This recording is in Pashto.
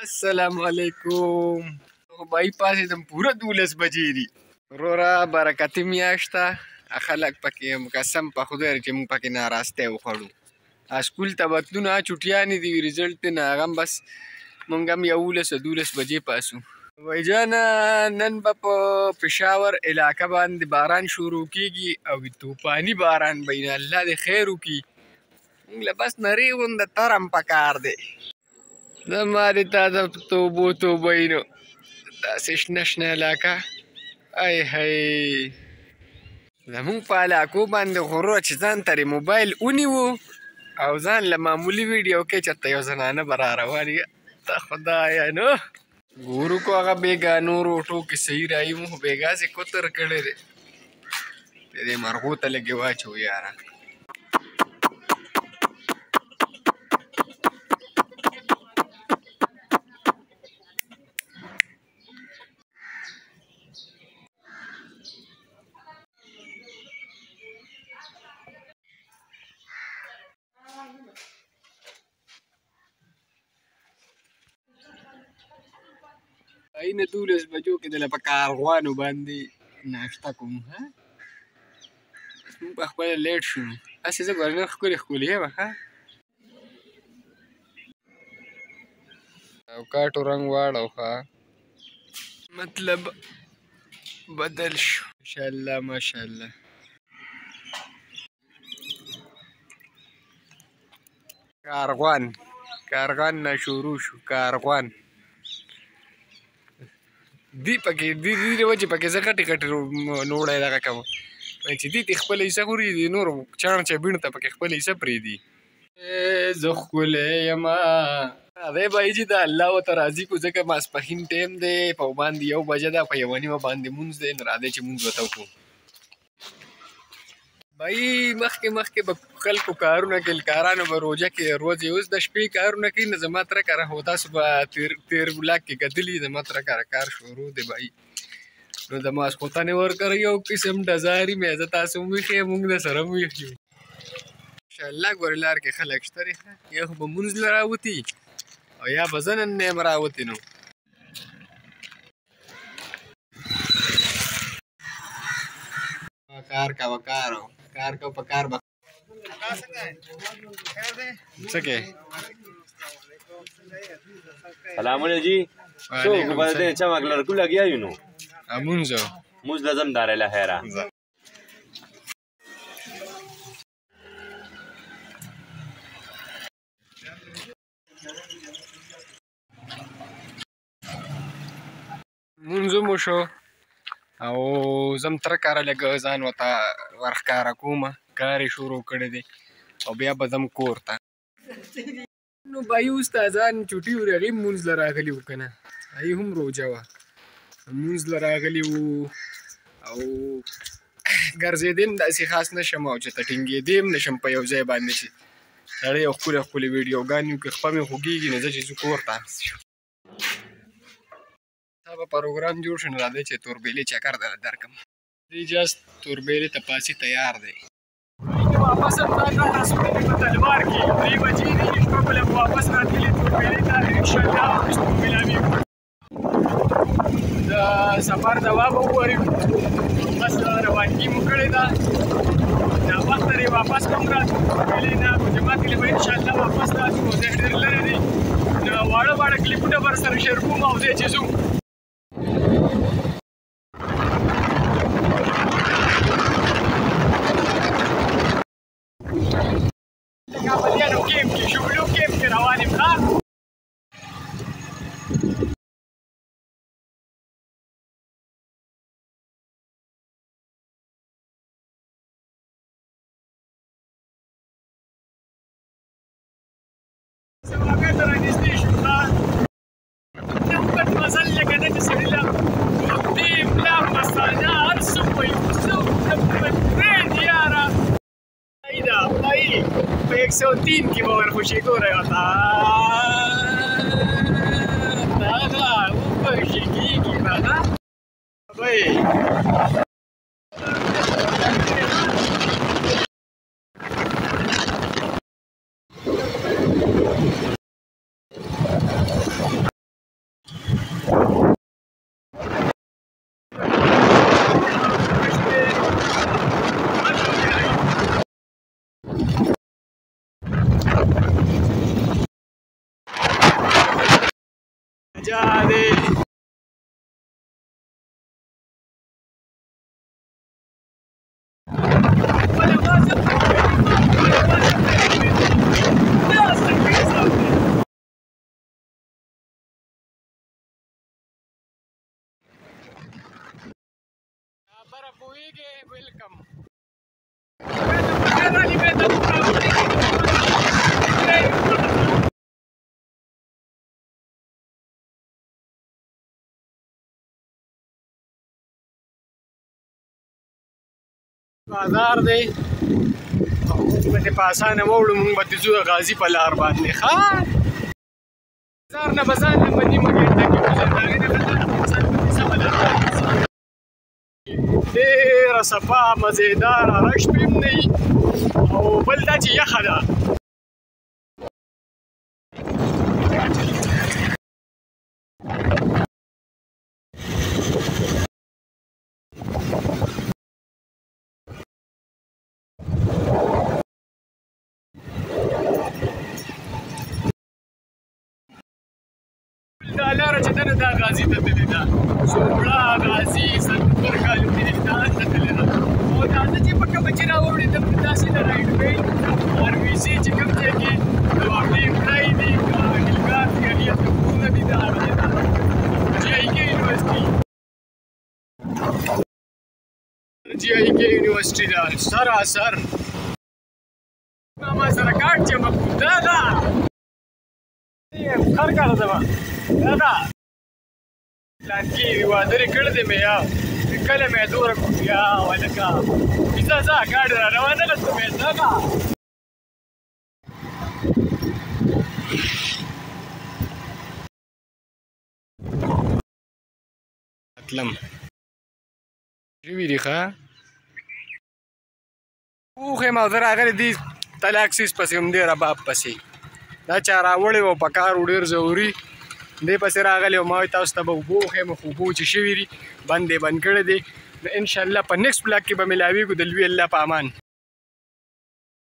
السلام علیکم. بای پاسېدم پوره 12 بجې دي. وروره برکتي میاشت ده، خلک پکې قسم په خدای چې موږ پکې ناراستی وخوړو. سکول ته بتلونه چوټیانې دي، ریزلټ دی نه هغه هم بس موږ هم 11-12 بجې پاسو. بای جانه نن به په پېښور علاقه باندې باران شروع کېږي او توپاني باران به وي. الله دې خیر وکړي. موږ له بس نرۍ غونده ترم پکار دی. زما دې تا د توبو توبینو داسې شنه شنه علاقه ای هی. زمونږ په علاقو باندې خو وروره چې ځان ته موبایل ونیو او ځان له معمولي ویډیو کې چېرته یو زنانه به را روان وي، ته خدایه نو ګورو کو هغه بېګا نورو ټوکې صحیح رایي مو خو بېګا سې کتر کړی دی. دې مرغو ته لږې واچو یاره. اینه 12 بجو کې دله په کاروانو باندې ناشته کوم. موږ په خپله لیټ شو. هسې زه ګورنر ښکلې ښکلې یم ښه. چوکاټو رنګ واړو ښه مطلب بدل شو. ماشاءالله ماشاءالله. کارغان نه شروع شو. کارغان دی پکې دی وجې پکې زه غټې غټې نوړی دغه کوم چې دی ته خپله حصه خوري، د نورو چاڼ چبیڼ ته پکې خپله حصه پرېږدي. زه ښکلی یمه دی بایجي د الله ورته راضي کړو ځکه ماسپښین ټایم دی، په باندې 1 بجه ده، په 1:30 باندې مونځ دی. نو راځئ چې مونځ ورته وکړو. بای مخکې به خلکو کارونه کوي، کارانو به روژه کې روزې اوس د شپې کارونه کوي. نو زما تره کره خو تاسو به تېر بلاک کې کتلي، زما تره کره کار شروع دی بای. نو د ماسخوتنې ورکره یو قسم ډزاري مې زه تاسو هم ویښ یې، موږ درسره هم ویښ یو. انشاءالله ګورې لار کې خلک شته دی. یا خو به مونځ له راوتي او یا به زه نن نه یم راوتې. نو کار کوه کار کو په کار به څه کې. سلام علیکم جی. شو موبایل ته چمک لړکو لګیا یو نو مونږ لازم دار له خیره. مونځ مو شو او زم تره کاره لږ ځان ورته ورښکاره کومه. کار یې شروع کړی دی او بیا به ځم کور ته. نو بایي استادان چوټي ورې هغې هم مونځ له راغلي وو که نه، هغې هم روژه وه، مونځ له راغلي وو او ګرځېدی هم داسې خاص نه شم او چې ته ټینګېدی هم نه شم په یو ځای باندې چې سړی یو ښکلې ښکلې ویډیوګانې وکړي. خپه مې خوږېږي نو زه چې ځو کور ته تا به پروګرام جوړ شو. نو راځئ چې توربېلې چکر درکړم. دی جست توربېلې ته پاسي تیار دی. واپس هم ځان را رسولی دی په تلوار کې 3 بجې دي. شپه بله به واپس راتللې توربېلې ته انشاءالله وروسته به ملاوېږو. د سفر دوا به وورېږو. بس روانګي مو کړې ده، ناوخته دی واپس به هم راځو. توربېلې نه په جماعت کې به انشاءالله واپس راځو. ځای ډېر لرې دی. نو واړه کلیپونه به سره شیر کوم او ځای چې ځو. کابلیانو کیمپ کې شغلو کیمپ کې روان یم ښه. سباګۍ ته رانږدې شو ښه. نه پټ مزل لکه نه چې سړي له وختي ملا مسانه هر څه وایي خو څه پرېږدي یاره. په 103 کې به ورخوشي ګوره ورته هغه وخوشي کېږي به ښه بی جا دی خبره پوهېږې ویلکم بازار دی موږ به دې په اسانه ووړو موږ به دې ځو د غازي په لار باندې ښه بازار نه به ځان له په نیمه ګنټه کې وځو د هغې نه به ځان په سمه لار باندې ډېره صفا مزېداره رش پې هم نه وي او بل دا چې یخه ده دا لاره چې ده نه دا غازي ته تللې ده څومره غازي سلطنپور کالوني دا هلته تللې ده او دا زه چې په کومه چې راوړېدم نو داسې د رایډوې آرویسي چې کوم ځای کې د واقعي پړی دي نیلګار دي هلته کورونه دي د هغې ده جي آی کې یونیورسټي جي آی کې یونیورسټي ده سراسر ما سره کارت جمع کړو دا ده خر کار ده دا پلان کې واده یې کړی دی مې یا کله مې دوره کړو یا ولکه پیزا ځه ګاډي را روانه ده ته مې ځه تلم شوي دي ښه اوښ یم او زه راغلی دي تلاکسیس پسې هم دی رباب پسې دا چا راوړی و په کار و ډېر ضروري دې پسې راغلی و ما وایي تاسو ته به اوبه وښیم خو اوبه چې شوي دي بند یې بند کړی دی نو انشاءالله په نیکسټ بلاک کې به ملاویږو د لوی الله په امان